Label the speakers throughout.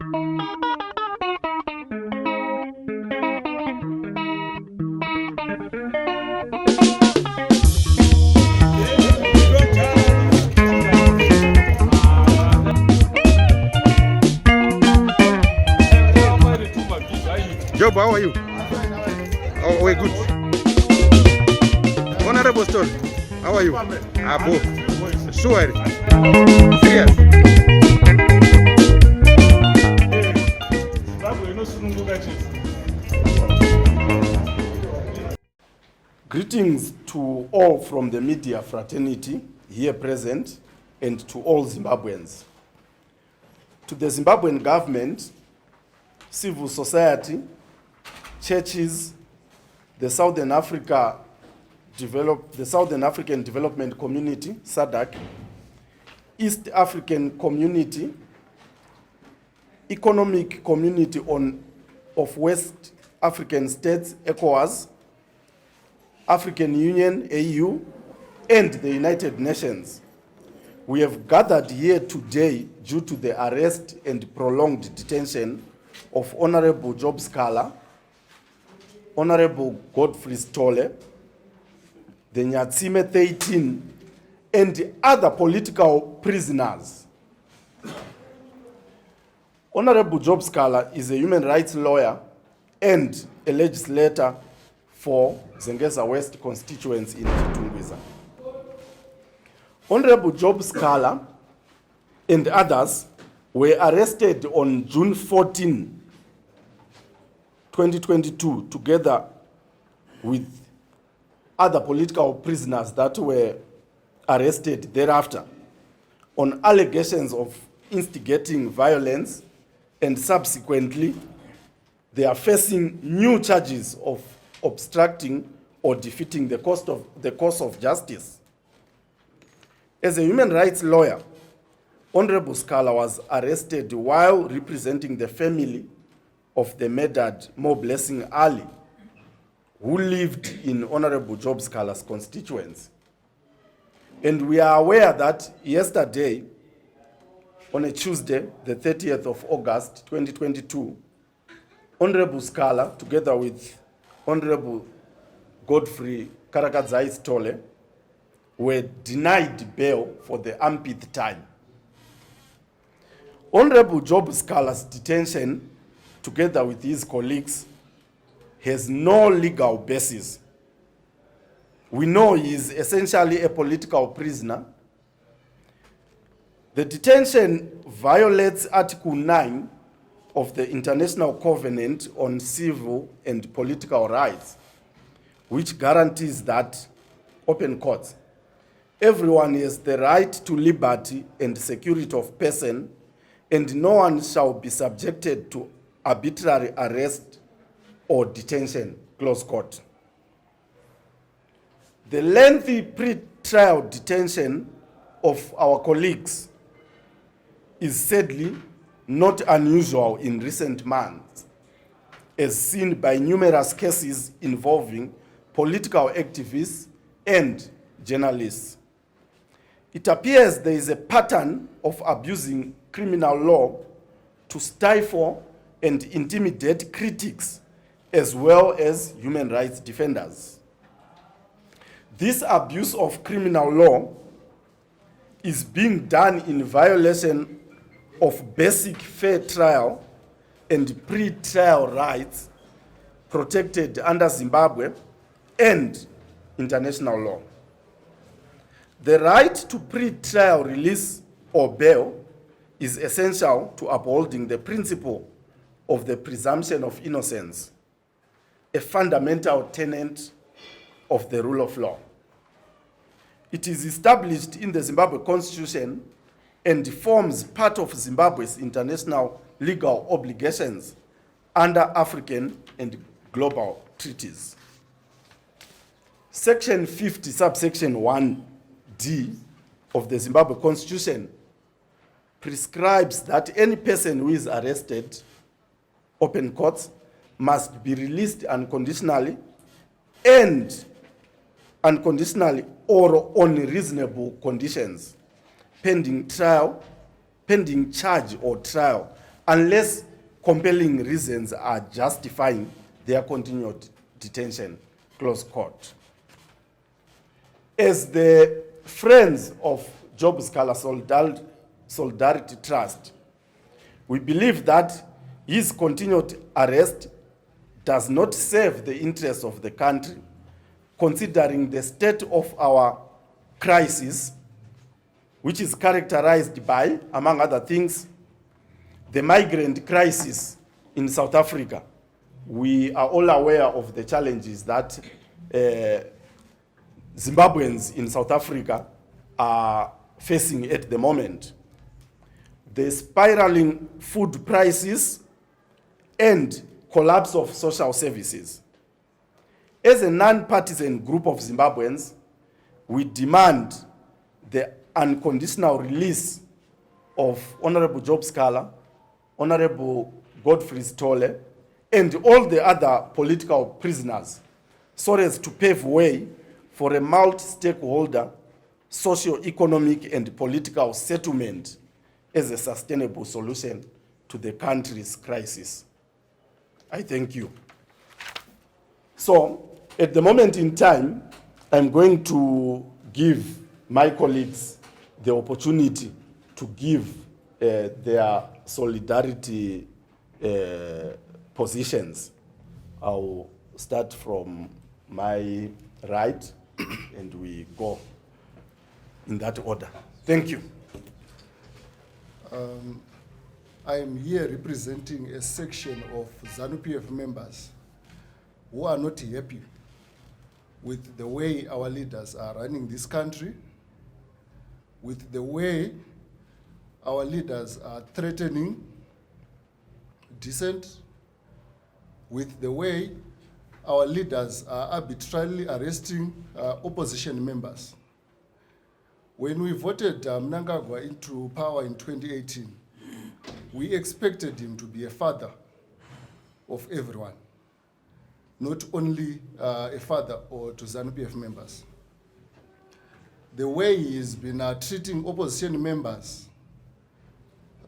Speaker 1: Job, how are you? Oh, we're good. Honorable Stone, how are you? Abo. Sure. Serious. Greetings to all from the media fraternity here present and to all Zimbabweans. To the Zimbabwean government, civil society, churches, the Southern African Development Community, SADC, East African Community, Economic Community of West African States, ECOWAS, African Union, AU, and the United Nations. We have gathered here today due to the arrest and prolonged detention of Honorable Job Sikhala, Honorable Godfrey Stolle, the Nyatsime 13, and other political prisoners. Honorable Job Sikhala is a human rights lawyer and a legislator for Zengeza West constituency in Chitungwiza. Honorable Job Sikhala and others were arrested on June 14, 2022, together with other political prisoners that were arrested thereafter on allegations of instigating violence, and subsequently they are facing new charges of obstructing or defeating the course of justice. As a human rights lawyer, Honorable Sikhala was arrested while representing the family of the murdered Mo Blessing Ali, who lived in Honorable Job Sikhala's constituency. And we are aware that yesterday, on a Tuesday, the 30th of August, 2022, Honorable Sikhala, together with Honorable Godfrey Karakadzai Stolle, were denied bail for the umpteenth time. Honorable Job Sikhala's detention, together with his colleagues, has no legal basis. We know he is essentially a political prisoner. The detention violates Article 9 of the International Covenant on Civil and Political Rights, which guarantees that, open quotes, everyone has the right to liberty and security of person, and no one shall be subjected to arbitrary arrest or detention, close quote. The lengthy pre-trial detention of our colleagues is sadly not unusual in recent months, as seen by numerous cases involving political activists and journalists. It appears there is a pattern of abusing criminal law to stifle and intimidate critics as well as human rights defenders. This abuse of criminal law is being done in violation of basic fair trial and pre-trial rights protected under Zimbabwe and international law. The right to pre-trial release or bail is essential to upholding the principle of the presumption of innocence, a fundamental tenet of the rule of law. It is established in the Zimbabwe Constitution and forms part of Zimbabwe's international legal obligations under African and global treaties. Section 50, subsection 1D of the Zimbabwe Constitution prescribes that any person who is arrested, open quotes, must be released unconditionally or on reasonable conditions, pending charge or trial unless compelling reasons are justifying their continued detention, close quote. As the friends of Job Sikhala Solidarity Trust, we believe that his continued arrest does not serve the interests of the country, considering the state of our crisis, which is characterized by, among other things, the migrant crisis in South Africa. We are all aware of the challenges that Zimbabweans in South Africa are facing at the moment. The spiraling food prices and collapse of social services. As a non-partisan group of Zimbabweans, we demand the unconditional release of Honorable Job Sikhala, Honorable Godfrey Stole, and all the other political prisoners, so as to pave way for a multi-stakeholder socio-economic and political settlement as a sustainable solution to the country's crisis. I thank you. So, at the moment in time, I'm going to give my colleagues the opportunity to give their solidarity positions. I'll start from my right and we go in that order. Thank you.
Speaker 2: I am here representing a section of ZANU-PF members who are not happy with the way our leaders are running this country, with the way our leaders are threatening dissent, with the way our leaders are arbitrarily arresting opposition members. When we voted Mnangagwa into power in 2018, we expected him to be a father of everyone, not only a father or to ZANU-PF members. The way he has been treating opposition members,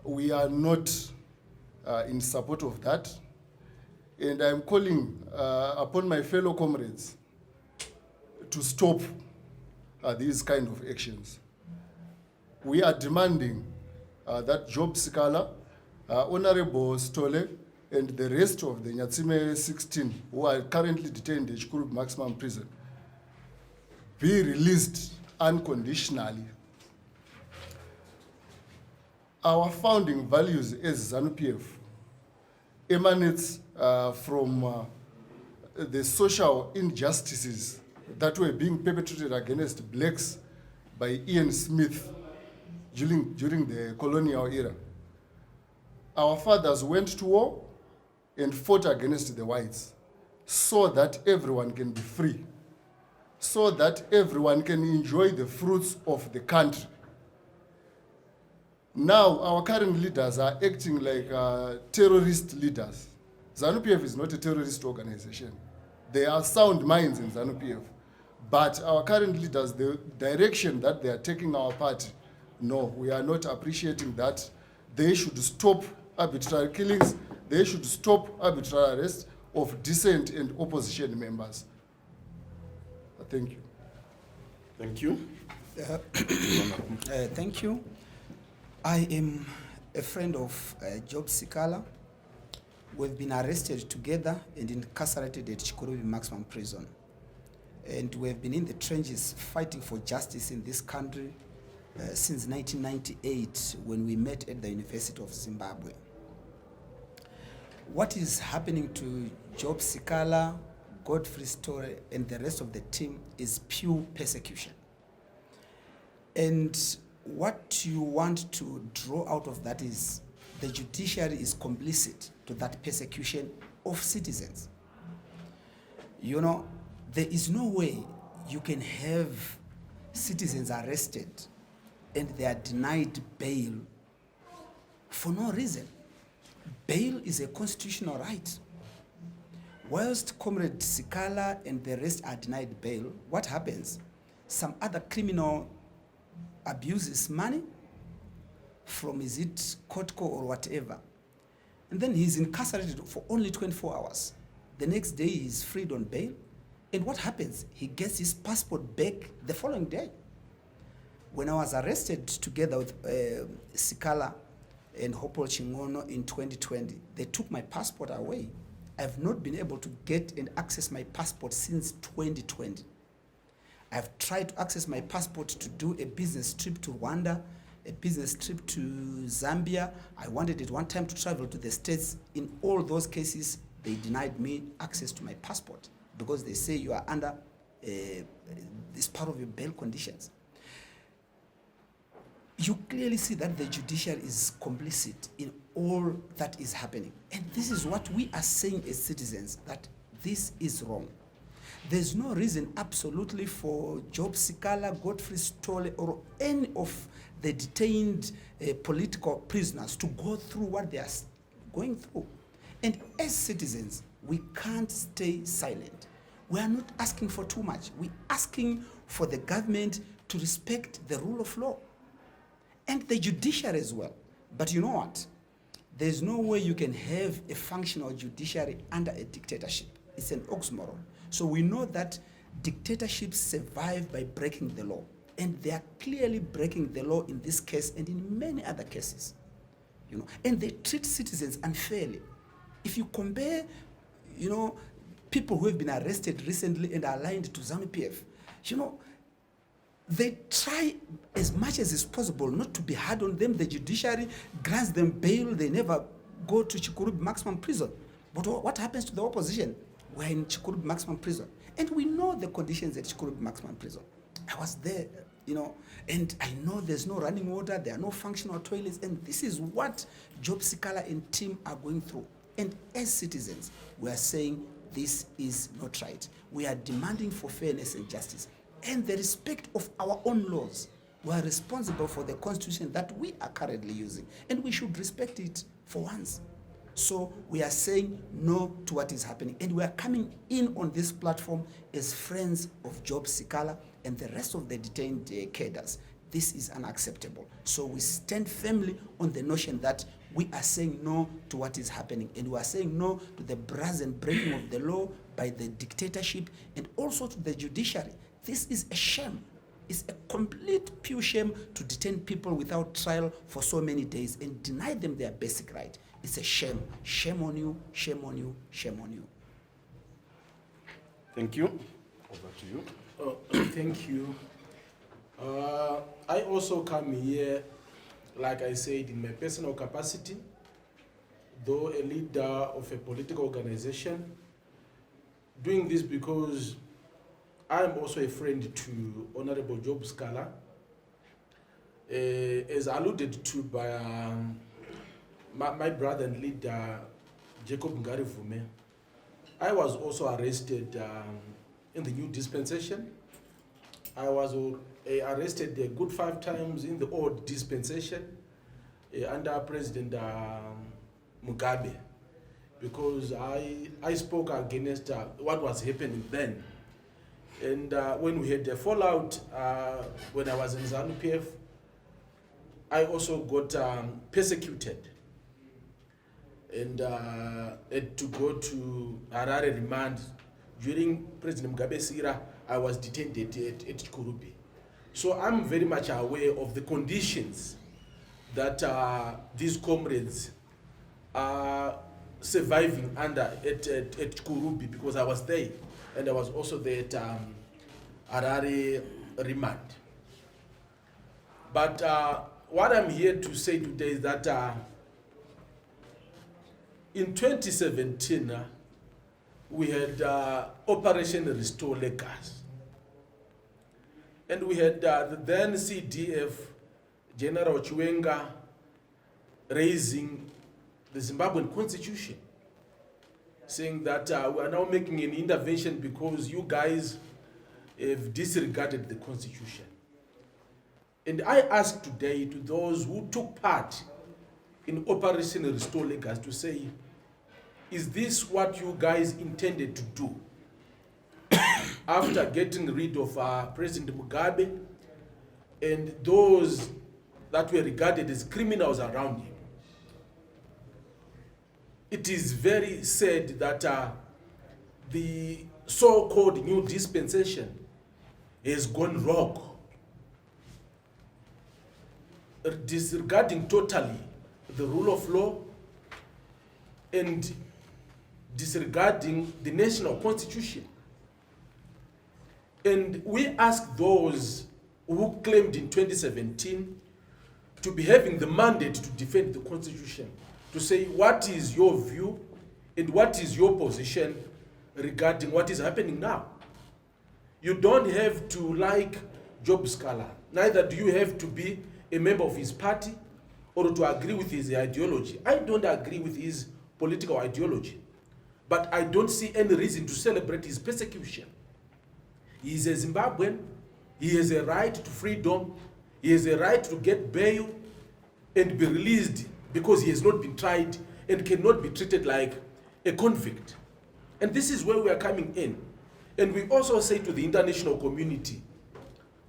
Speaker 2: we are not in support of that. And I'm calling upon my fellow comrades to stop these kind of actions. We are demanding that Job Sikhala, Honorable Stole, and the rest of the Nyatsime 16 who are currently detained in Chikuru Maximum Prison be released unconditionally. Our founding values as ZANU-PF emanates from the social injustices that were being perpetrated against blacks by Ian Smith during the colonial era. Our fathers went to war and fought against the whites so that everyone can be free, so that everyone can enjoy the fruits of the country. Now, our current leaders are acting like terrorist leaders. ZANU-PF is not a terrorist organization. There are sound minds in ZANU-PF. But our current leaders, the direction that they are taking our party, no, we are not appreciating that. They should stop arbitrary killings. They should stop arbitrary arrest of dissent and opposition members. Thank you.
Speaker 1: Thank you.
Speaker 3: Thank you. I am a friend of Job Sikhala. We've been arrested together and incarcerated at Chikuru Maximum Prison. And we've been in the trenches fighting for justice in this country since 1998 when we met at the University of Zimbabwe. What is happening to Job Sikhala, Godfrey Story, and the rest of the team is pure persecution. And what you want to draw out of that is the judiciary is complicit to that persecution of citizens. You know, there is no way you can have citizens arrested and they are denied bail for no reason. Bail is a constitutional right. Whilst Comrade Sikhala and the rest are denied bail, what happens? Some other criminal abuses money from, is it Kotko or whatever, And then he's incarcerated for only 24 hours. The next day he's freed on bail. And what happens? He gets his passport back the following day. When I was arrested together with Sikhala and Hopol Chingono in 2020, they took my passport away. I've not been able to get and access my passport since 2020. I've tried to access my passport to do a business trip to Rwanda, a business trip to Zambia. I wanted at one time to travel to the States. In all those cases, they denied me access to my passport because they say you are under this part of your bail conditions. You clearly see that the judiciary is complicit in all that is happening. And this is what we are saying as citizens, that this is wrong. There's no reason absolutely for Job Sikhala, Godfrey Stole, or any of the detained political prisoners to go through what they are going through. And as citizens, we can't stay silent. We are not asking for too much. We're asking for the government to respect the rule of law and the judiciary as well. But you know what? There's no way you can have a functional judiciary under a dictatorship. It's an oxymoron. So we know that dictatorships survive by breaking the law. And they are clearly breaking the law in this case and in many other cases. You know, and they treat citizens unfairly. If you compare, you know, people who have been arrested recently and are aligned to ZANU-PF, you know, they try as much as is possible not to be hard on them. The judiciary grants them bail. They never go to Chikurubi maximum prison. But what happens to the opposition? We're in Chikurubi maximum prison. And we know the conditions at Chikurubi maximum prison. I was there, you know, and I know there's no running water, there are no functional toilets, and this is what Job Sikhala and team are going through. And as citizens, we are saying this is not right. We are demanding for fairness and justice and the respect of our own laws. We are responsible for the constitution that we are currently using, and we should respect it for once. So we are saying no to what is happening, and we are coming in on this platform as friends of Job Sikhala and the rest of the detained cadres. This is unacceptable. So we stand firmly on the notion that we are saying no to what is happening, and we are saying no to the brazen breaking of the law by the dictatorship and also to the judiciary. This is a shame. It's a complete pure shame to detain people without trial for so many days and deny them their basic right. It's a shame. Shame on you, shame on you, shame on you.
Speaker 1: Thank you. Over to you.
Speaker 4: Thank you. I also come here, like I said, in my personal capacity, though a leader of a political organization, doing this because I am also a friend to Honorable Job Sikhala, as alluded to by my brother and leader, Jacob Ngarivume. I was also arrested in the new dispensation. I was arrested a good 5 times in the old dispensation under President Mugabe, because I spoke against what was happening then. And when we had a fallout, when I was in ZANU-PF, I also got persecuted and had to go to Harare remand. During President Mugabe's era, I was detained at Chikurubi. So I'm very much aware of the conditions that these comrades are surviving under at Chikurubi, because I was there, and I was also there at Harare remand. But what I'm here to say today is that in 2017, we had Operation Restore Legas. And we had the then CDF, General Chiwenga, raising the Zimbabwean constitution, saying that we are now making an intervention because you guys have disregarded the constitution. And I ask today to those who took part in Operation Restore Legas to say, is this what you guys intended to do after getting rid of President Mugabe and those that were regarded as criminals around him? it is very sad that the so-called new dispensation has gone rogue, disregarding totally the rule of law and disregarding the national constitution. And we ask those who claimed in 2017 to be having the mandate to defend the constitution, to say what is your view and what is your position regarding what is happening now. You don't have to like Job Sikhala, neither do you have to be a member of his party or to agree with his ideology. I don't agree with his political ideology, but I don't see any reason to celebrate his persecution. He is a Zimbabwean, he has a right to freedom, he has a right to get bail and be released because he has not been tried and cannot be treated like a convict. And this is where we are coming in. And we also say to the international community,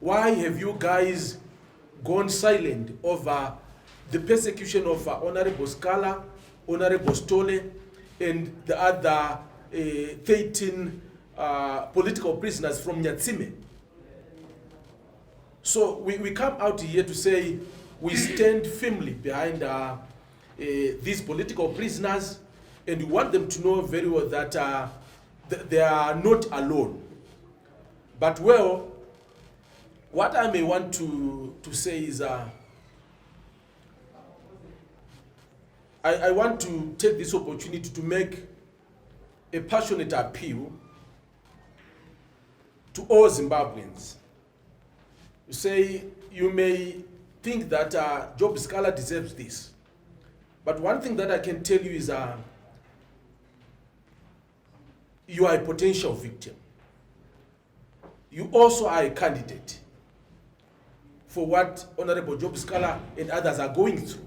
Speaker 4: why have you guys gone silent over the persecution of Honorable Sikhala, Honorable Stole, and the other 13 political prisoners from Nyatsime? So we come out here to say we stand firmly behind these political prisoners, and we want them to know very well that they are not alone. But well, what I may want to say is I want to take this opportunity to make a passionate appeal to all Zimbabweans. You say you may think that Job Sikhala deserves this, but one thing that I can tell you is you are a potential victim. You also are a candidate for what Honorable Job Sikhala and others are going through.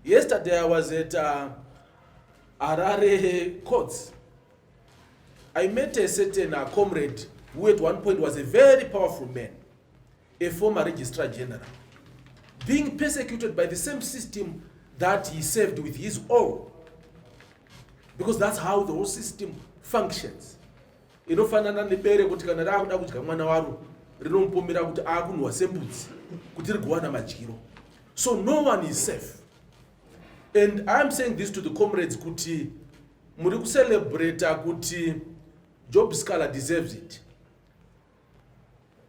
Speaker 4: Yesterday I was at Harare courts. I met a certain comrade who at one point was a very powerful man, a former registrar general, being persecuted by the same system that he served with his own. Because that's how the whole system functions. Inofanana nebere kuti kana rakuda kudya mwana waro rinompomera kuti akunwa sembudzi kuti rigwana madyiro. So no one is safe. And I'm saying this to the comrades kuti muri kucelebrate kuti Job Sikhala deserves it.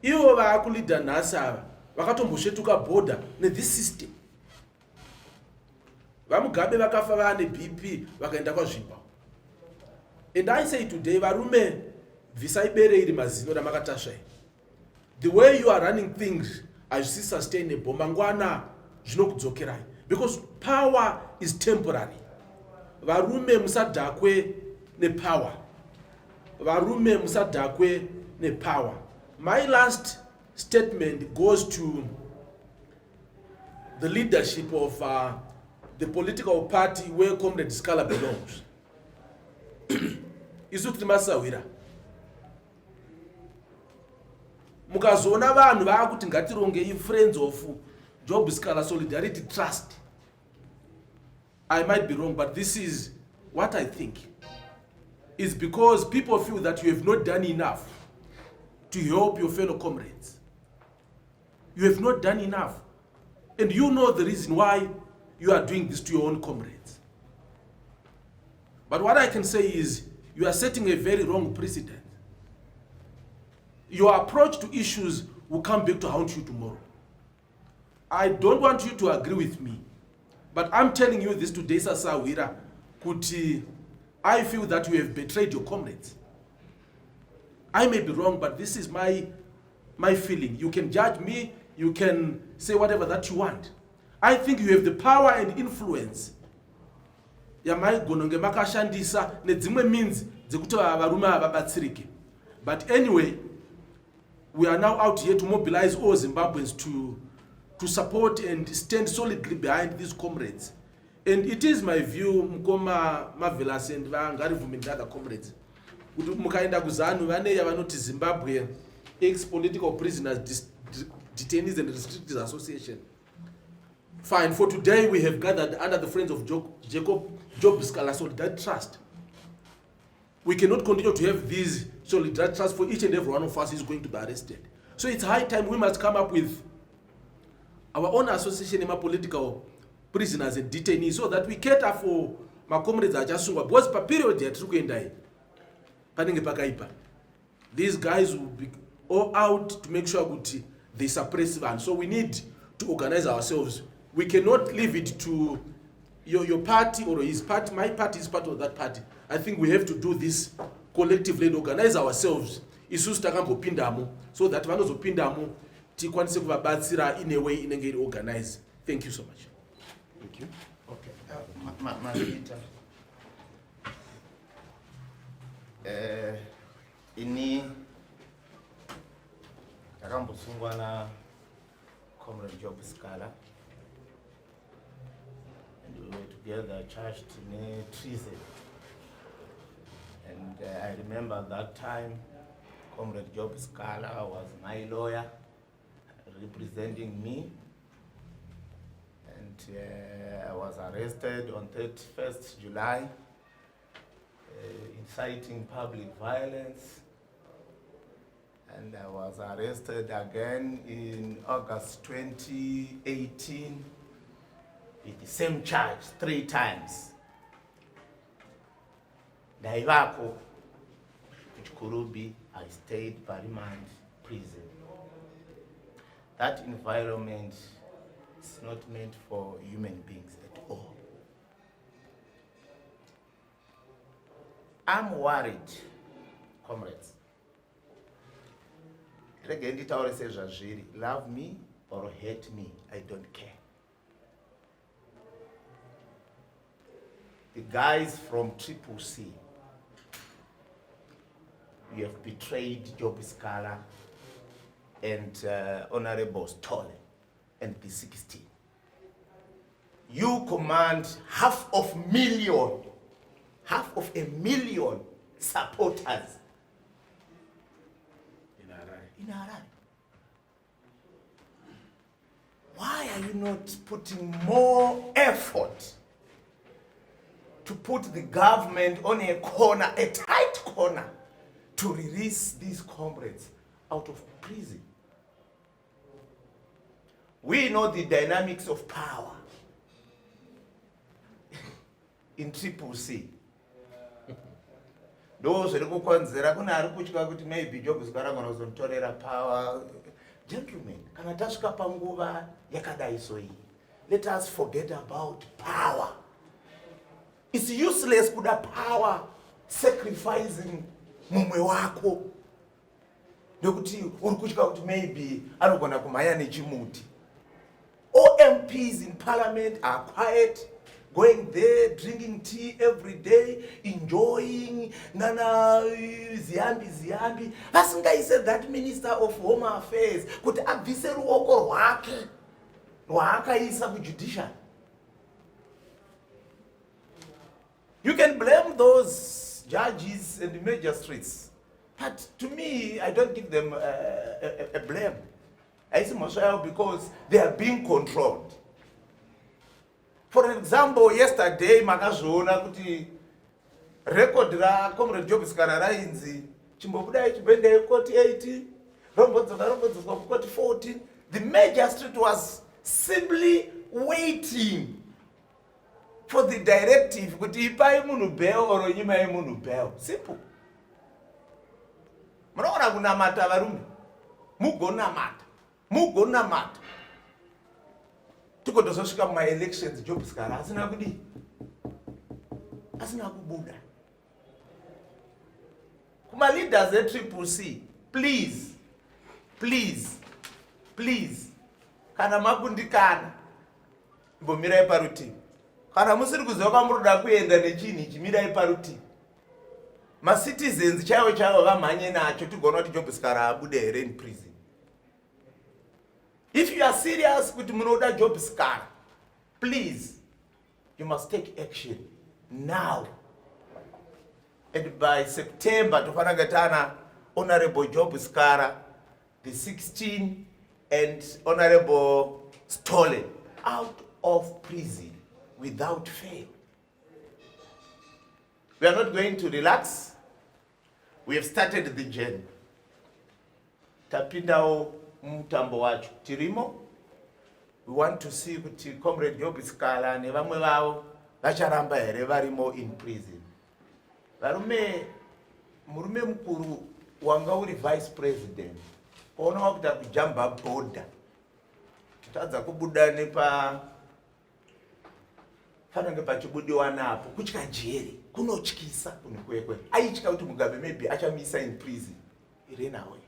Speaker 4: Ivo vaakulida nhasi ava vakatombosvetuka border this system. Vamugabe vakafa vane BP vakaenda kwazvipa. And I say today, varume visaibere iri mazino ramakatasvai. The way you are running things as sustainable, mangwana zvinokudzokerai. Because power is temporary. Varume musadhakwe nepower. Varume musadhakwe nepower. My last statement goes to the leadership of the political party where Comrade Sikhala belongs. Isu timasawira. Mukazona vanhu vakuti ngatironge friends of Job Sikhala Solidarity Trust. I might be wrong, but this is what I think. It's because people feel that you have not done enough to help your fellow comrades. You have not done enough. And you know the reason why you are doing this to your own comrades. But what I can say is you are setting a very wrong precedent. Your approach to issues will come back to haunt you tomorrow. I don't want you to agree with me, but I'm telling you this today, Sasawira, Kuti, I feel that you have betrayed your comrades. I may be wrong, but this is my feeling. You can judge me, you can say whatever that you want. I think you have the power and influence. But anyway, we are now out here to mobilize all Zimbabweans to support and stand solidly behind these comrades. And it is my view, Mkoma Marvelous and Vangarivum and other comrades, mukaenda kuzanu vane yavanoti Zimbabwean ex-political prisoners, detainees and restricted association. Fine, for today we have gathered under the Friends of Job Sikhala Solidarity Trust. We cannot continue to have these solidarity trusts for each and every one of us who is going to be arrested. So it's high time we must come up with our own association of political prisoners and detainees so that we cater for my comrades are just because per period they are pakaipa. These guys will be all out to make sure that they suppress one. So we need to organize ourselves. We cannot leave it to your party or his party. My party is part of that party. I think we have to do this collectively and organize ourselves. So that vanozopindamo tikwanise kuvabatsira in a way inenge organized. Thank you so much.
Speaker 1: Thank you.
Speaker 5: Okay. Ini takambosungwa na Comrade Job Sikhala, and we were together charged in treason. And I remember that time Comrade Job Sikhala was my lawyer representing me, and I was arrested on 31st July, inciting public violence, and I was arrested again in August 2018 with the same charge 3 times. Daivako, Kurubi, I stayed Parliament prison. That environment is not meant for human beings at all. I'm worried, comrades. Love me or hate me, I don't care. The guys from Triple C, you have betrayed Job Sikhala and Honorable Stolen and P16. You command half of a million supporters in Harare. Why are you not putting more effort to put the government on a corner, a tight corner, to release these comrades out of prison? We know the dynamics of power in Triple C. Those who consider that maybe Job Sikhala gonna power. Gentlemen, let us forget about power. It's useless to the power sacrificing mumwe wako. Ndokuti urikuchika kuti maybe anogona kumhanya nechimuti. All MPs in parliament are quiet, going there, drinking tea every day, enjoying nana ziambi. Vasingaise that minister of home affairs kuti abvise ruoko rwake rwaakaisa kujudicial. You can blame those judges and magistrates, but to me, I don't give them a blame. I see myself because they are being controlled. For example, yesterday, makazvoona kuti record ra Comrade Job Sikhala rainzi chimbobuda chibende court 18, rombodzoka court 14. The magistrate was simply waiting for the directive kuti ipai munhu bail or nyimai munhu bail. Simple. Munoona kunamata varume, mugonamata. Tikodozosvika muma-elections, Job Sikhala asina kudi, asina kubuda. Kuma leaders at Triple C, please, kana makundikana, mbomirai parutivi. Kana musiri kuziva kwamuroda kuenda nechini chimirai parutivi. Ma-citizens chaivo vamhanye nacho tigona kuti Job Sikhala abude here in prison. If you are serious with munoda Job Sikhala, please, you must take action now. And by September, Tufanagatana, Honorable Job Sikhala, the 16, and Honorable Stolen out of prison without fail. We are not going to relax. We have started the journey. Tapindao mutambo wacho tirimo. We want to see kuti Comrade Job Sikhala nevamwe vavo vacharamba here varimo in prison. Murume mukuru wanga uri vice president. Ona wakuta kujamba border. Tadza kubuda nepa fanenge pachibudiwa napo kuchika jeri kunotyisa kunikwekwe aityika kuti Mugabe maybe achamisa in prison iri nawe.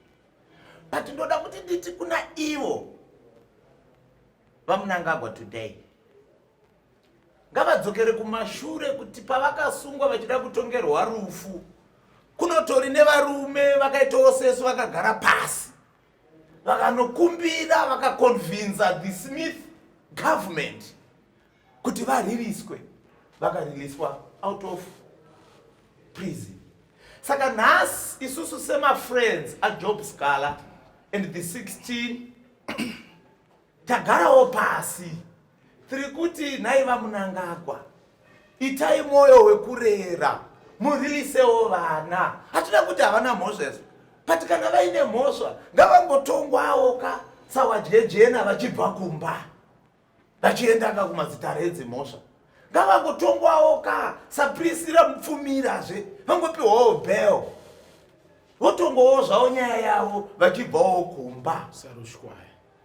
Speaker 5: But ndoda kuti nditi kuna ivo vaMnangagwa today ngavadzokere kumashure kuti pavakasungwa vachida kutongerwa rufu kunotori nevarume vakaitawo sesu vakagara pasi vakanokumbira vakaconvinza the Smith government kuti variriswe vakariliswa out of prison. Saka nhasi isusu sema friends a Job Sikhala and the 16 tagarawo pasi tiri kuti nhai vaMnangagwa itai mwoyo wekurera murilisewo vana. Hatuna kuti havana mhosva, but kana vaine mhosva ngavangotongwawo ka sawajejena vachibva kumba vachienda kumazita redzimhosva. Ngavangotongwawo ka saprisira mupfumirazve vangopiwawo bail votongwawo zvavo nyaya yavo vachibvawo kumba.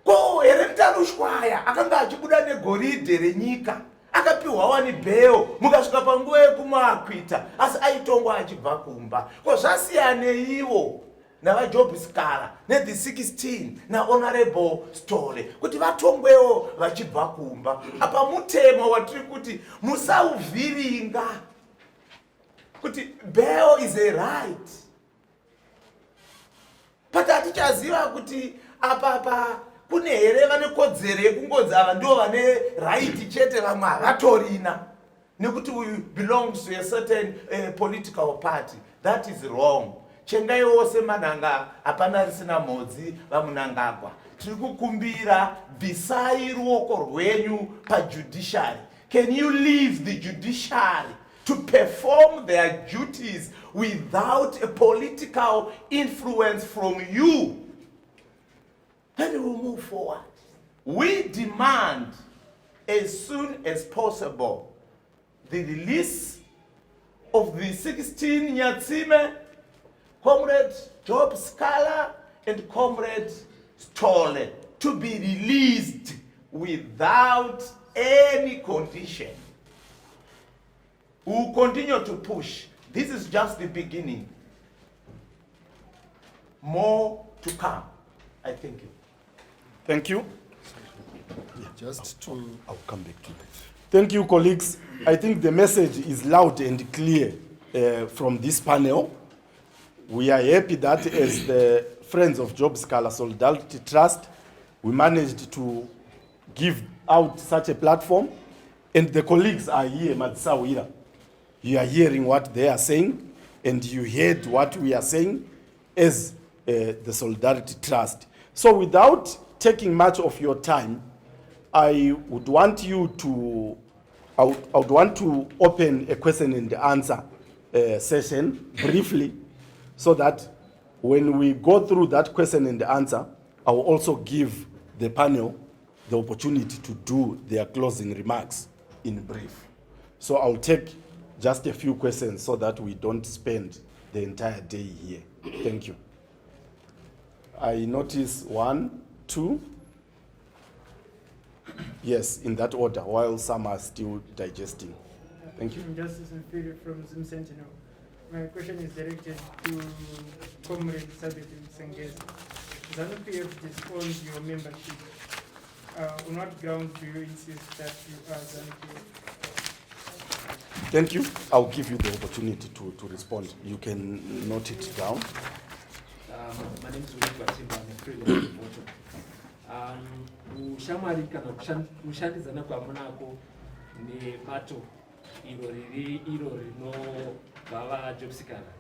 Speaker 5: Ko here Mutarushwaya akanga achibuda negoridhe renyika akapiwawo ni bail mukasvika panguva yekumakwita asi aitongwa achibva kumba. Ko zvasiyana neivo navaJob Sikhala nethe 16 naHonorable Story kuti vatongwewo vachibva kumba. Apa mutemo watiri kuti musauvhiringa kuti bail is a right. But hatichaziva kuti apapa kune here vane kodzero yekungodzi ava ndo vane right chete vamwe havatorina nekuti we belongs to a certain political party. That is wrong. Chengaiwo semanhanga hapana risina mhodzi vaMnangagwa. Tiri kukumbira bvisai ruoko rwenyu pajudiciary. Can you leave the judiciary to perform their duties without a political influence from you? Then we will move forward. We demand as soon as possible the release of the 16 Nyatsime, Comrade Job Sikhala and Comrade Story to be released without any condition. We will continue to push. This is just the beginning. More to come. I thank you.
Speaker 1: Thank you.
Speaker 2: I'll
Speaker 1: come back to that. Thank you, colleagues. I think the message is loud and clear from this panel. We are happy that as the Friends of Job Sikhala Solidarity Trust, we managed to give out such a platform, and the colleagues are here, Matsawira. You are hearing what they are saying, and you heard what we are saying as the Solidarity Trust. So without taking much of your time, I would want to open a question and answer session briefly, so that when we go through that question and answer, I will also give the panel the opportunity to do their closing remarks in brief. So I'll take just a few questions so that we don't spend the entire day here. Thank you. I notice 1, 2. Yes, in that order, while some are still digesting. Thank you.
Speaker 6: Justice Mthuli from Zim Sentinel. My question is directed to Comrade Sabit Sengezi. ZANU-PF disowns your membership. On what grounds do you insist that you are ZANU-PF?
Speaker 1: Thank you. I'll give you the opportunity to respond. You can note it down.
Speaker 7: My name is Madhuku. I'm a freelance reporter. Ushamari kana kushandizana kwamunako nebato iro rinobva Job Sikhala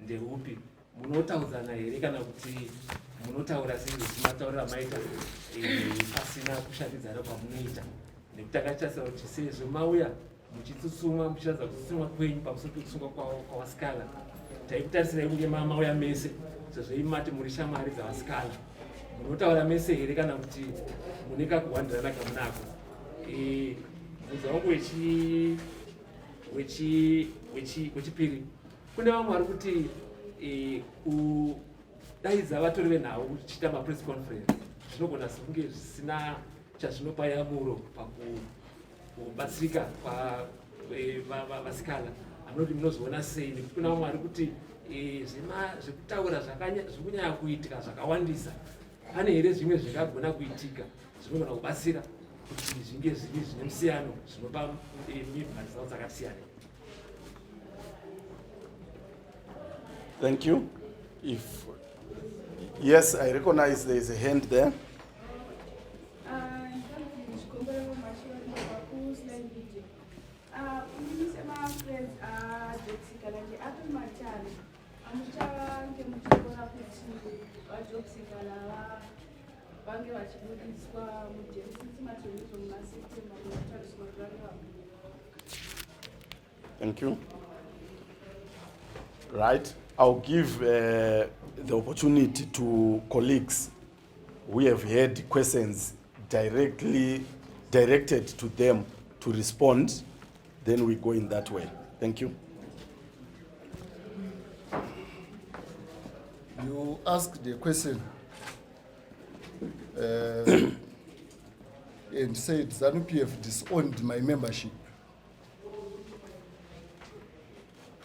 Speaker 7: ndeupi munotaudzana here kana kuti munotaura sei mataurira maita pasina kushandidzana kwamunoita nekuti akachasira kuti sezvo mauya muchitsutsumwa muchiratidza kutsutsumwa kwenyu pamusoro pekutsungwa kwawasikala taikutarisira kunge mauya mese sezvo imati muri shamwari dzavasikala munotaura mese here kana kuti mune kakuwandirana kamunako mudzi wangu wechipiri kune vamwe vari kuti kudaidza vatori venhau kuchiita mapress conference zvinogona kunge zvisina chazvinopa yamuro pakubatsirika kwavasikala anoti munozoona sei nekuti kuna vamwe vari kuti zvekutaura zvekunyanya kuitika zvakawandisa pane here zvimwe zvingagona kuitika zvinogona kubatsira kuti zvinge zvine musiyano zvinopa mhari dzavo dzakasiyana.
Speaker 1: Thank you. Yes, I recognize there is a hand there. Thank you. Right. I'll give the opportunity to colleagues who have had questions directed to them to respond. Then we go in that way. Thank you.
Speaker 2: You asked a question and said ZANU-PF disowned my membership.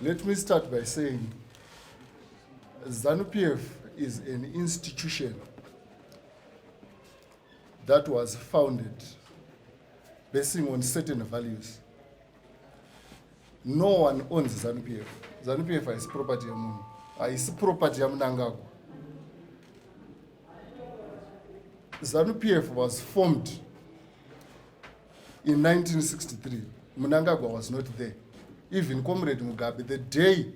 Speaker 2: Let me start by saying ZANU-PF is an institution that was founded basing on certain values. No one owns ZANU-PF. ZANU-PF is property of Mungu. It's property of Mnangagwa. ZANU-PF was formed in 1963. Mnangagwa was not there. Even Comrade Mugabe, the day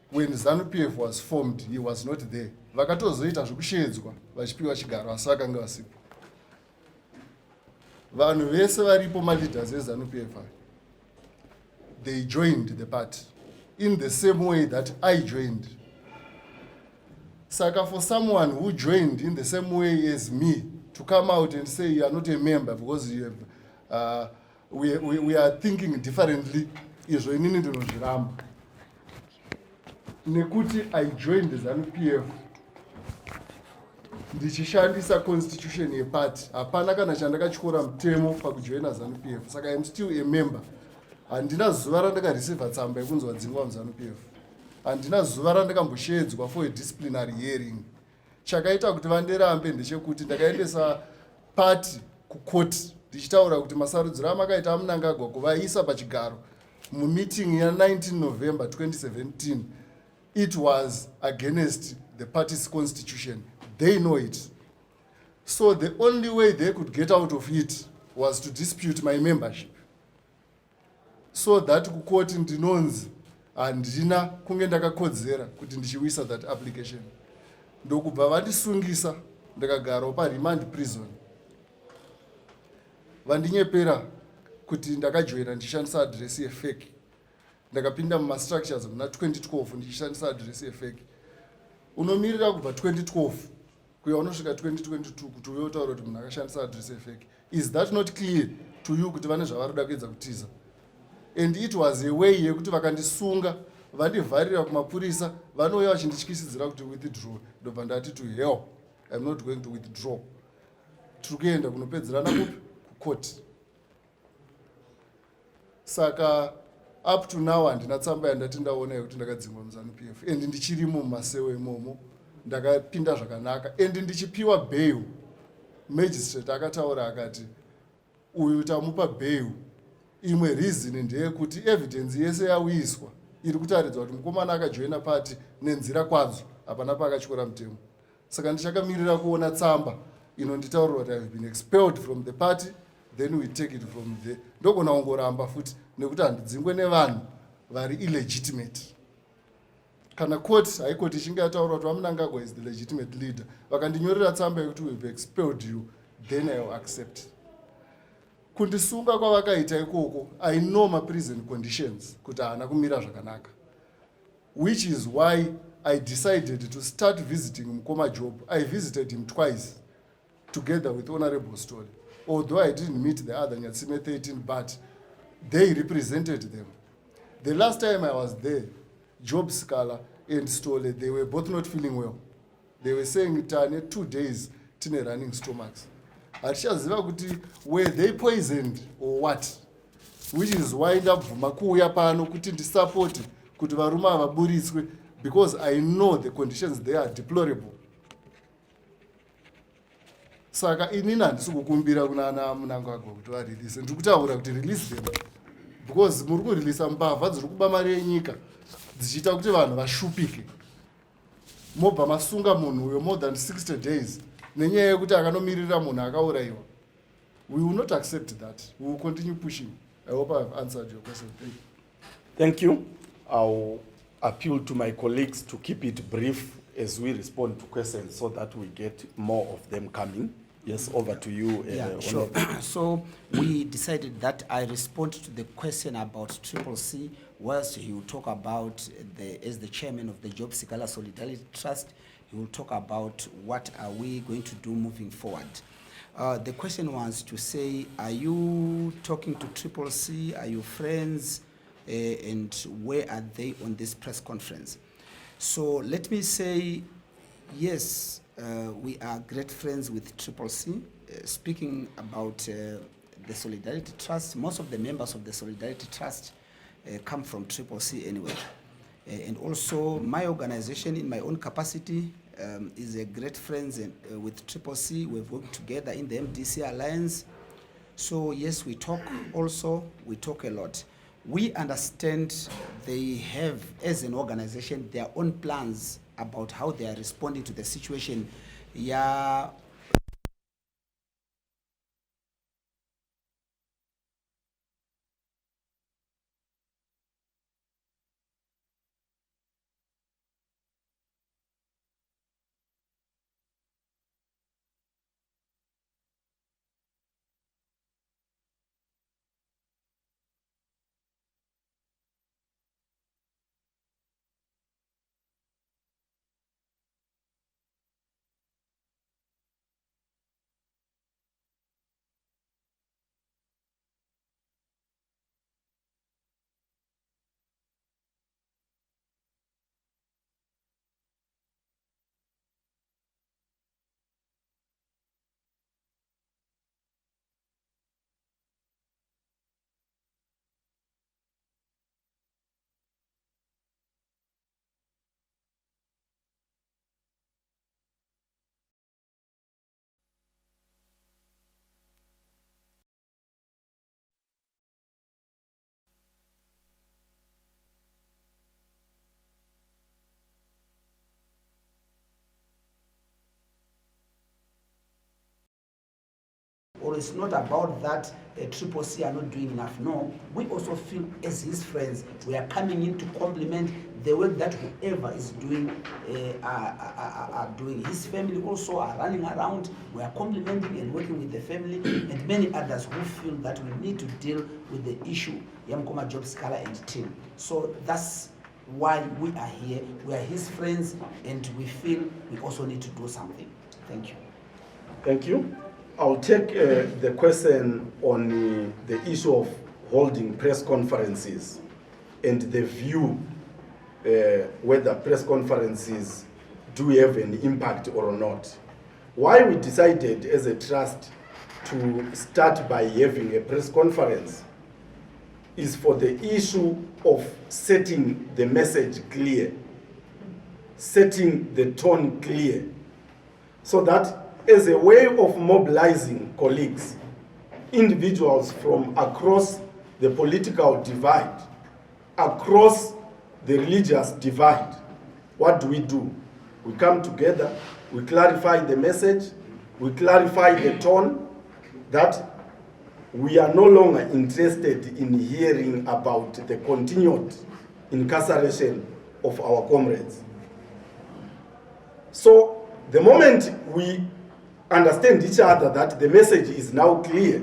Speaker 2: when ZANU-PF was formed, he was not there. Vakatozoita zvokushedzwa vachipiwa chigaro asi vakanga vasipo. Vanhu vese varipo maleaders eZANU-PF, they joined the party in the same way that I joined. Saka for someone who joined in the same way as me to come out and say you are not a member because you have, we are thinking differently, izvo inini ndinozviramba. Nekuti I joined the ZANU-PF ndichishandisa constitution yeparty, hapana kana chandakatyora mutemo pakujoina ZANU-PF. Saka I'm still a member. Handina zuva randakareceiva tsamba yekunzi wadzingwa muZANU-PF. Handina zuva randakamboshedzwa for a disciplinary hearing. Chakaita kuti vandirambe ndechekuti ndakaendesa party kukoti ndichitaura kuti masarudziro amakaita aMnangagwa kuvaisa pachigaro mumeeting ya 19 November 2017, it was against the party's constitution. They know it. So the only way they could get out of it was to dispute my membership. So that kukoti ndinonzi handina kunge ndakakodzera kuti ndichiwisa that application. Ndokubva vandisungisa ndakagarawo paremand prison. Vandinyepera kuti ndakajoina ndichishandisa address yefake. Ndakapinda mumastructures muna 2012 ndichishandisa address yefake. Unomirira kubva 2012 kuya unosvika 2022 kuti uyotaura kuti munhu akashandisa address yefake. Is that not clear to you kuti vane zvavaroda kuedza kutiza? And it was a way yekuti vakandisunga vandivharira kumapurisa vanouya vachindityisidzira kuti withdraw. Ndobva ndati to hell, I'm not going to withdraw. Tiri kuenda kunopedzerana kupi kukoti. Saka up to now handina tsamba yandati ndaona yekuti ndakadzingwa muZANU-PF, and ndichirimo mumasewe imomo ndakapinda zvakanaka, and ndichipiwa bail. Magistrate akataura akati uyu tamupa bail. Imwe reason ndeyekuti evidence yese yauyiswa iri kutaridza kuti mukomana akajoina party nenzira kwadzo hapana paakatyora mutemo. Saka ndichakamirira kuona tsamba inonditaurira kuti I have been expelled from the party, then we take it from there. Ndogona kungoramba futi nekuti handidzingwe nevanhu vari illegitimate. Kana court, high court ichinge yataura kuti waMnangagwa is the legitimate leader, vakandinyorera tsamba yekuti we have expelled you, then I will accept. kundisunga kwavakaita ikoko, I know my prison conditions kuti haana kumira zvakanaka, which is why I decided to start visiting Mukoma Job. I visited him twice together with Honorable Story, although I didn't meet the other Nyatsime 13, but they represented them. The last time I was there, Job Sikhala and Stole, they were both not feeling well. They were saying, Tane, 2 days, tine running stomachs. Atishaziva kuti were they poisoned or what? Which is why ndabvuma kuuya pano kuti ndisupport kuti varume vaburitswe, because I know the conditions they are deplorable. Saka inini handisi kukumbira kunana Mnangagwa kuti varelease, ndikutaura kuti release them, because muri kureleasa mbavha dziri kuba mari yenyika dzichiita kuti vanhu vashupike. Mobva masunga munhu uyo more than 60 days nenyaya yekuti akanomiririra munhu akaurayiwa. We will not accept that. We will continue pushing. I hope I have answered your question. Thank you.
Speaker 1: Thank you. I'll appeal to my colleagues to keep it brief as we respond to questions so that we get more of them coming. Yes, over to you.
Speaker 3: Yeah, sure. So we decided that I respond to the question about CCC, whilst he will talk about, as the chairman of the Job Sikhala Solidarity Trust, he will talk about what are we going to do moving forward. The question was to say, are you talking to CCC? Are you friends? And where are they on this press conference? So let me say, yes, we are great friends with CCC. Speaking about the Solidarity Trust, most of the members of the Solidarity Trust come from CCC anyway. And also my organization in my own capacity is a great friends with CCC. We've worked together in the MDC Alliance. So yes, we talk also, we talk a lot. We understand they have, as an organization, their own plans about how they are responding to the situation. Yeah. Or it's not about that CCC are not doing enough. No, we also feel as his friends, we are coming in to complement the work that whoever is doing are doing. His family also are running around. We are complementing and working with the family and many others who feel that we need to deal with the issue Mukoma Job Sikhala and team. So that's why we are here. We are his friends and we feel we also need to do something. Thank you.
Speaker 1: Thank you. I'll take the question on the issue of holding press conferences and the view whether press conferences do have an impact or not. Why we decided as a trust to start by having a press conference is for the issue of setting the message clear, setting the tone clear, so that as a way of mobilizing colleagues, individuals from across the political divide, across the religious divide, what do? We come together, we clarify the message, we clarify the tone, that we are no longer interested in hearing about the continued incarceration of our comrades. So the moment we understand each other that the message is now clear,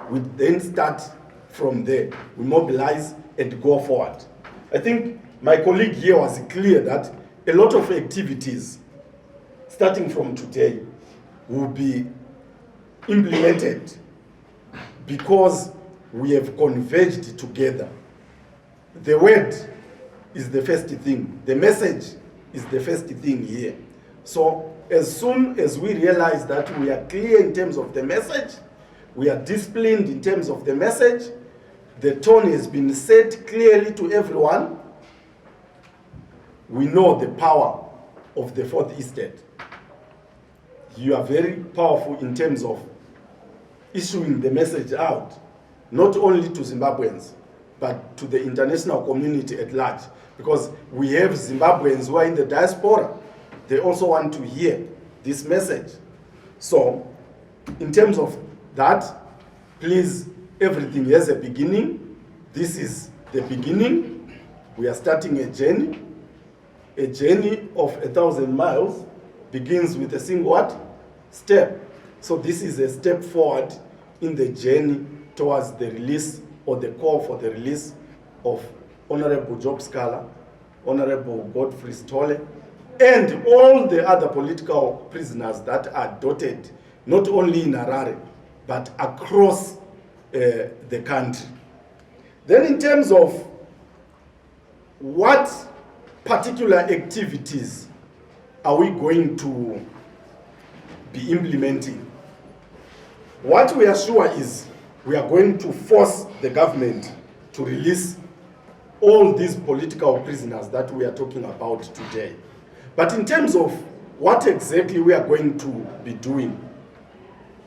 Speaker 1: We then start from there. We mobilize and go forward. I think my colleague here was clear that a lot of activities, starting from today, will be implemented because we have converged together. The word is the first thing. The message is the first thing here. So as soon as we realize that we are clear in terms of the message, we are disciplined in terms of the message, the tone has been set clearly to everyone, we know the power of the fourth estate. You are very powerful in terms of issuing the message out, not only to Zimbabweans, but to the international community at large. Because we have Zimbabweans who are in the diaspora. They also want to hear this message. So, in terms of that, please, everything has a beginning. This is the beginning. We are starting a journey. A journey of 1,000 miles begins with a single what? Step. So this is a step forward in the journey towards the release or the call for the release of Honorable Job Sikhala, Honorable Godfrey Stole, and all the other political prisoners that are dotted not only in Harare, but across the country. Then in terms of what particular activities are we going to be implementing, what we are sure is we are going to force the government to release all these political prisoners that we are talking about today. But in terms of what exactly we are going to be doing,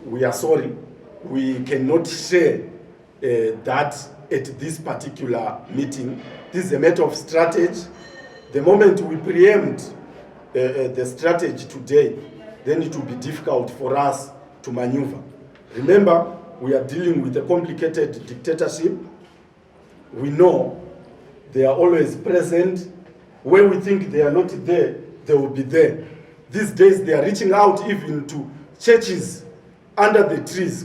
Speaker 1: we are sorry, we cannot share that at this particular meeting. This is a matter of strategy. The moment we preempt the strategy today, then it will be difficult for us to maneuver. Remember, we are dealing with a complicated dictatorship. We know they are always present. When we think they are not there, they will be there. These days, they are reaching out even to churches under the trees.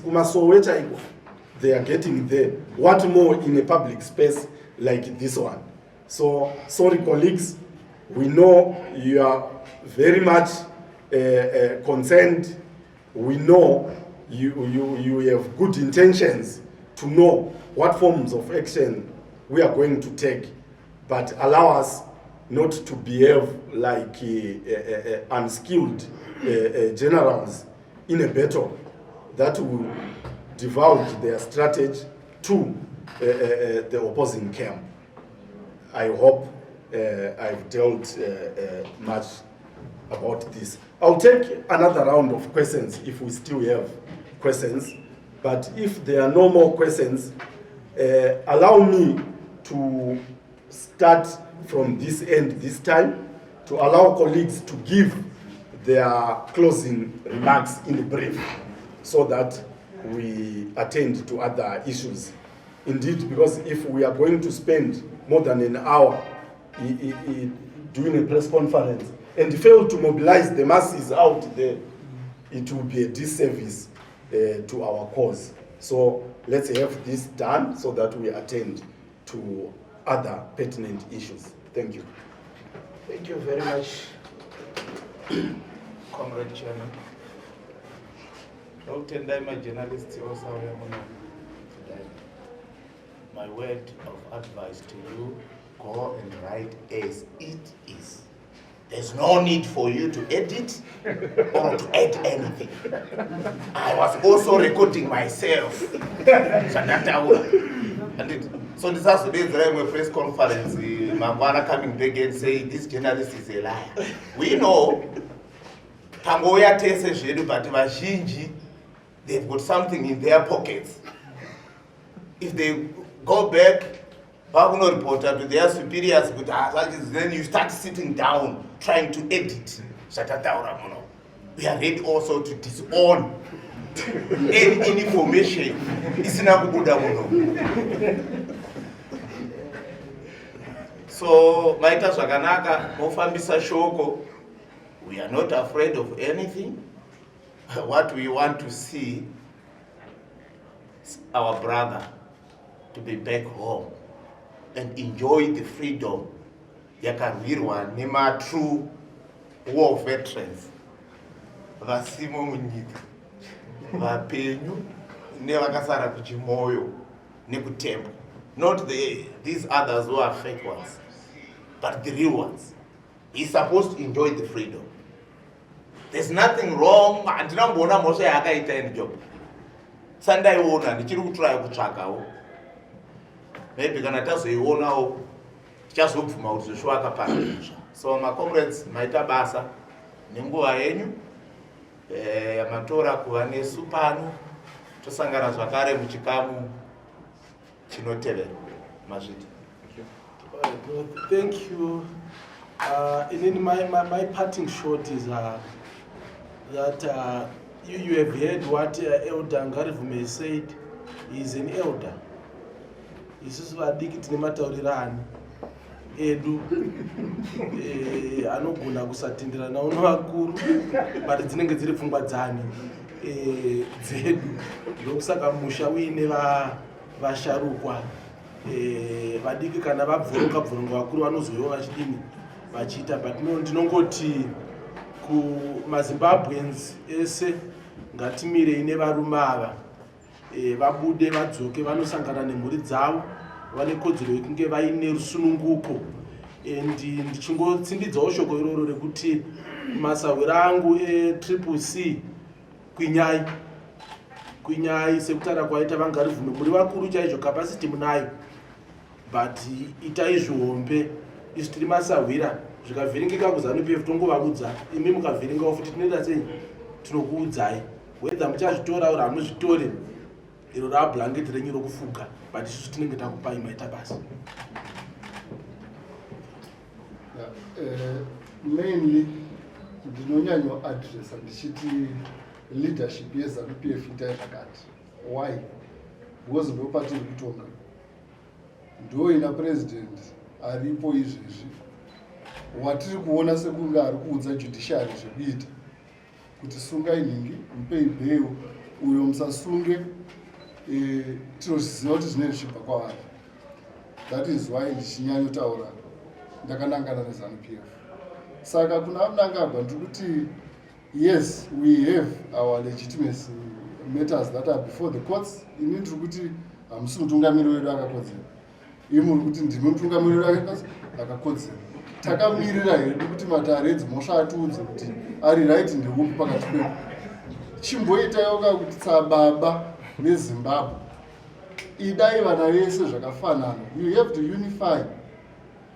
Speaker 1: They are getting there. What more in a public space like this one? So, sorry colleagues, we know you are very much concerned. We know you have good intentions to know what forms of action we are going to take, but allow us not to behave like unskilled generals in a battle that will divulge their strategy to the opposing camp. I hope I've dealt much about this. I'll take another round of questions if we still have questions, but if there are no more questions, allow me to start from this end this time, to allow colleagues to give their closing remarks in brief so that we attend to other issues. Indeed, because if we are going to spend more than an hour doing a press conference and fail to mobilize the masses out there, it will be a disservice to our cause. So let's have this done so that we attend to other pertinent issues. Thank you.
Speaker 5: Thank you very much, Comrade Chairman. Dr. Ndaima, journalist, also today. My word of advice to you, go and write as it is. There's no need for you to edit or to add anything. I was also recording myself. So this has to be a press conference. Mangwana coming back and say this journalist is a liar. We know Tangoya Tese Shedu, but Vashinji, they've got something in their pockets. If they go back, Baguno reporter to their superiors, then you start sitting down trying to edit. We are ready also to disown any information. So, Maita Swaganaka, Mofambisa Shoko, we are not afraid of anything. What we want to see, our brother to be back home and enjoy the freedom yakarwirwa nema-true war veterans vasimo munyika vapenyu nevakasara kuchimoyo nekutembo, not these others who are fake ones, but the real ones. He's supposed to enjoy the freedom. There's nothing wrong. Andinamboona mhosva yaakaita any job. Sandaiona ndichiri kutraya kutsvakawo. Maybe kana tazoionawo tichazobvuma kuti zveshuwa akaparadzwa. So my comrades, maita basa nenguva yenyu yamatora kuva nesu pano, tosangana zvakare muchikamu chinotevera. Mazviti.
Speaker 4: Thank you. And then my parting shot is that you have heard what Elder Ngarivume said. He's an elder. Isusu vadiki tine mataurirano edu anogona kusatenderana uno vakuru but dzinenge dziri pfungwa dzani dzedu ndokusaka musha uine vasharukwa vadiki kana vabvuruka vakuru vanozoiva vachidini vachiita, but ndinongoti kumazimbabweans ese ngatimirei nevarume ava vabude vadzoke vanosangana nemhuri dzavo, vane kodzero yekunge vaine rusununguko. And ndichingotsindidzawo shoko iroro rekuti masawira angu eCCC kwinyai sekutara kwaita Vangarivume, muri vakuru chaizvo, capacity munayo, but itai zvihombe. Isu tiri masawira zvikavhiringika kuZANU-PF tongovaudza, imi mukavhiringawo futi tinoita sei, tinokuudzai whether muchazvitora uri hamuzvitore, iro rablanketi renyu rokufuga, but isusu tinenge takupai maita basa.
Speaker 2: Mainly ndinonyanyo address ndichiti leadership yeZANU-PF itai zvakati. Why? Because ndo patiri kutonga, ndo ina president aripo izvezvi watiri kuona sekunge ari kuudza judiciary zvekuita kuti sungai ningi mupei bail, uyo musasunge tinoziva kuti zvinenge zvichibva kwavari. That is why ndichinyanyotaura ndakanangana neZANU-PF. Saka kuna Mnangagwa ndiri kuti yes, we have our legitimacy matters that are before the courts. Ini ndiri kuti hamusi mutungamiri wedu akakodzera, imi muri kuti ndimi mutungamiri wedu akakodzera. Takamirira here kuti matare edzimhosva atiudze kuti ari right ndeupi pakati pedu. Chimboitaiwoka kuti tsababa veZimbabwe idai vana vese zvakafanana. You have to unify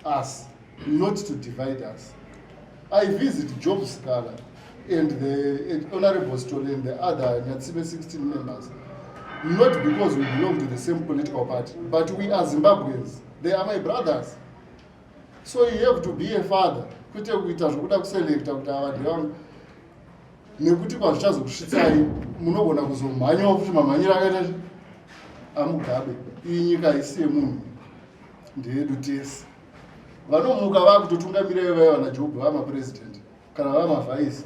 Speaker 2: us, not to divide us. I visit Sikhala and the Honorable Stole and the other Nyatsime 16 members, not because we belong to the same political party, but we are Zimbabweans. They are my brothers. So you have to be a father. Kwete kuita zvokuda kuselekta kuti avadhi vangu nekuti pazvichazokusvitsai munogona kuzomhanyawo futi mamhanyiro akaita amugabe. Iyi nyika isi yemunhu, ndeyedu tese. Vanomuka vakutotungamira ivaiva naJob vamapresident kana vamavhaisi.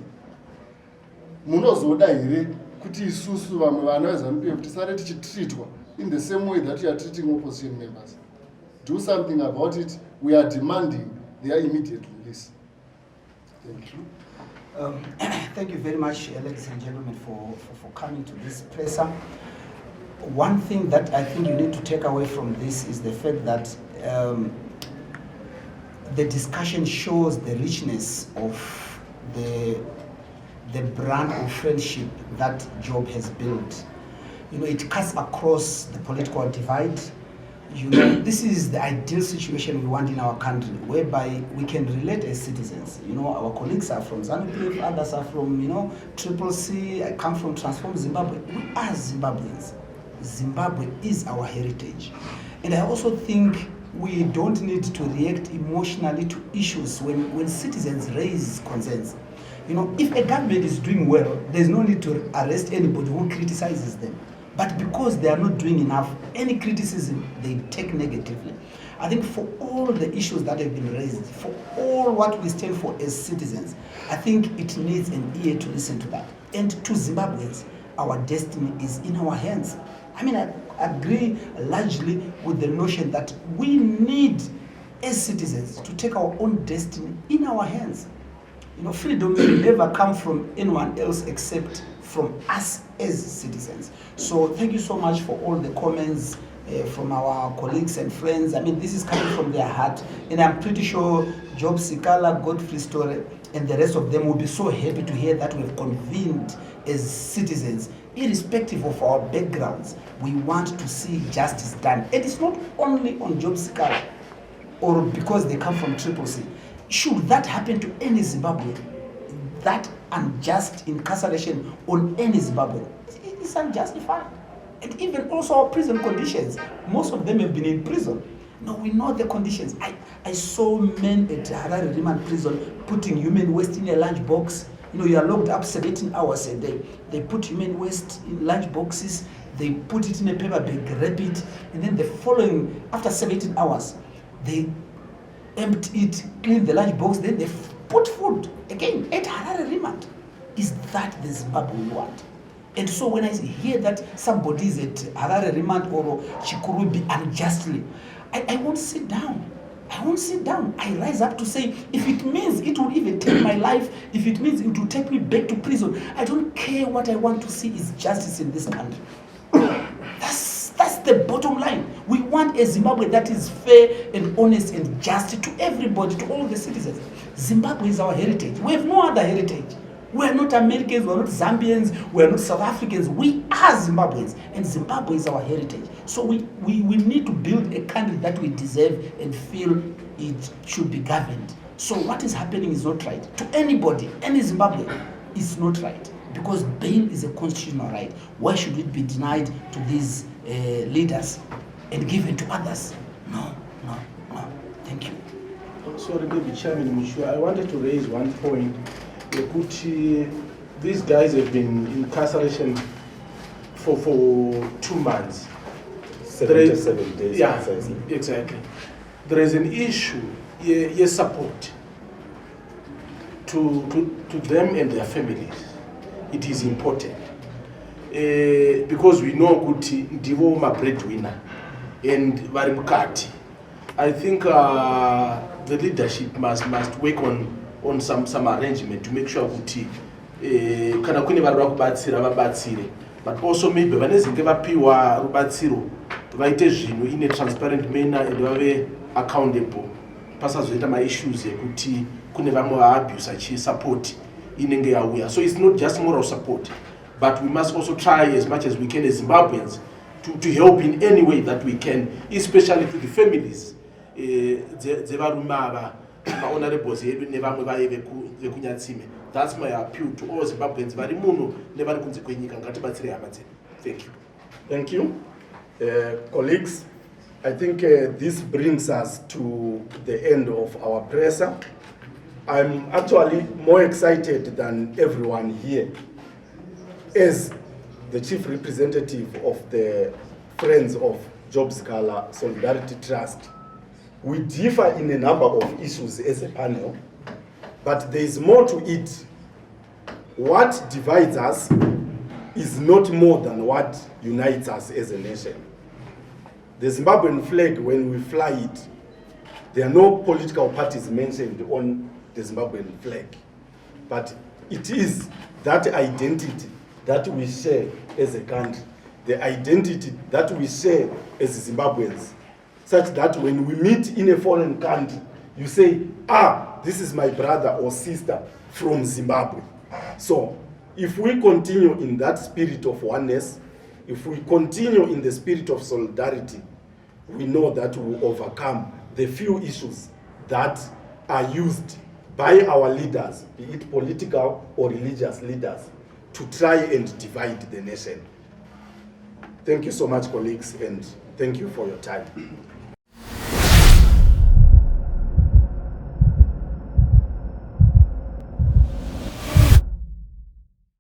Speaker 2: Munozoda here kuti isusu vamwe vana veZANU-PF tisare tichitreatwa in the same way that you are treating opposition members? Do something about it. We are demanding their immediate release. Thank you.
Speaker 3: Thank you very much, ladies and gentlemen, for coming to this presser. One thing that I think you need to take away from this is the fact that the discussion shows the richness of the brand of friendship that Job has built. You know, it cuts across the political divide. You know, this is the ideal situation we want in our country, whereby we can relate as citizens. You know, our colleagues are from ZANU-PF, others are from, CCC, I come from Transform Zimbabwe. We are Zimbabweans. Zimbabwe is our heritage. And I also think we don't need to react emotionally to issues when citizens raise concerns. You know, if a government is doing well, there's no need to arrest anybody who criticizes them. But because they are not doing enough, any criticism they take negatively. I think for all the issues that have been raised, for all what we stand for as citizens, I think it needs an ear to listen to that. And to Zimbabweans, our destiny is in our hands. I mean, I agree largely with the notion that we need, as citizens, to take our own destiny in our hands. You know, freedom will never come from anyone else except from us as citizens. So thank you so much for all the comments from our colleagues and friends. I mean, this is coming from their heart, and I'm pretty sure Job Sikhala, Godfrey Story, and the rest of them will be so happy to hear that we've convened as citizens, irrespective of our backgrounds. We want to see justice done. And it's not only on Job Sikhala or because they come from Triple C. Should that happen to any Zimbabwean, that unjust incarceration on any Zimbabwean, it's unjustified. And even also our prison conditions, most of them have been in prison. No, we know the conditions. I saw men at Harare Remand prison putting human waste in a lunch box. You know, you are locked up 17 hours a day. They put human waste in lunch boxes, they put it in a paper bag, wrap it, and then the following, after 17 hours, they empty it, clean the lunch box, then they put food again at Harare Remand. Is that the Zimbabwe we want? And so when I hear that somebody is at Harare Remand or Chikurubi unjustly, I won't sit down. I won't sit down. I rise up to say, if it means it will even take my life, if it means it will take me back to prison, I don't care. What I want to see is justice in this country. That's the bottom line. We want a Zimbabwe that is fair and honest and just to everybody, to all the citizens. Zimbabwe is our heritage. We have no other heritage. We are not Americans, we are not Zambians, we are not South Africans. We are Zimbabweans, and Zimbabwe is our heritage. So we need to build a country that we deserve and feel it should be governed. So what is happening is not right. To anybody, any Zimbabwean, it's not right. Because bail is a constitutional right. Why should it be denied to these leaders and given to others? No. Thank you.
Speaker 4: Sorry, maybe Chairman Mushua, I wanted to raise one point. These guys have been in incarceration for 2 months.
Speaker 5: 77 days.
Speaker 4: Yeah, exactly. There is an issue, support to them and their families. It is important because we know Kuti Ndivo ma breadwinner and Varimkati. I think the leadership must work on some arrangement to make sure kuti kana kune vari vakubatsira vabatsire, but also maybe vanezenge vapiwa rubatsiro vaite zvinhu in a transparent manner and vave accountable, pasazoita maissues ekuti kune vamwe vaabuse achisupport inenge yauya. So it's not just moral support, but we must also try as much as we can as Zimbabweans to help in any way that we can, especially to the families dzevarume ava honorables yedu nevamwe vaye vekunyatsime. That's my appeal to all Zimbabweans vari muno nevari kunze kwenyika. Ngatibatsire hama dzedu. Thank you.
Speaker 1: Thank you. Colleagues, I think this brings us to the end of our presser. I'm actually more excited than everyone here. As the chief representative of the Friends of Job Sikhala Solidarity Trust, we differ in a number of issues as a panel, but there is more to it. What divides us is not more than what unites us as a nation. The Zimbabwean flag, when we fly it, there are no political parties mentioned on the Zimbabwean flag, but it is that identity that we share as a country, the identity that we share as Zimbabweans, such that when we meet in a foreign country, you say, this is my brother or sister from Zimbabwe. So if we continue in that spirit of oneness, if we continue in the spirit of solidarity, we know that we will overcome the few issues that are used by our leaders, be it political or religious leaders, to try and divide the nation. Thank you so much, colleagues, and thank you for your time.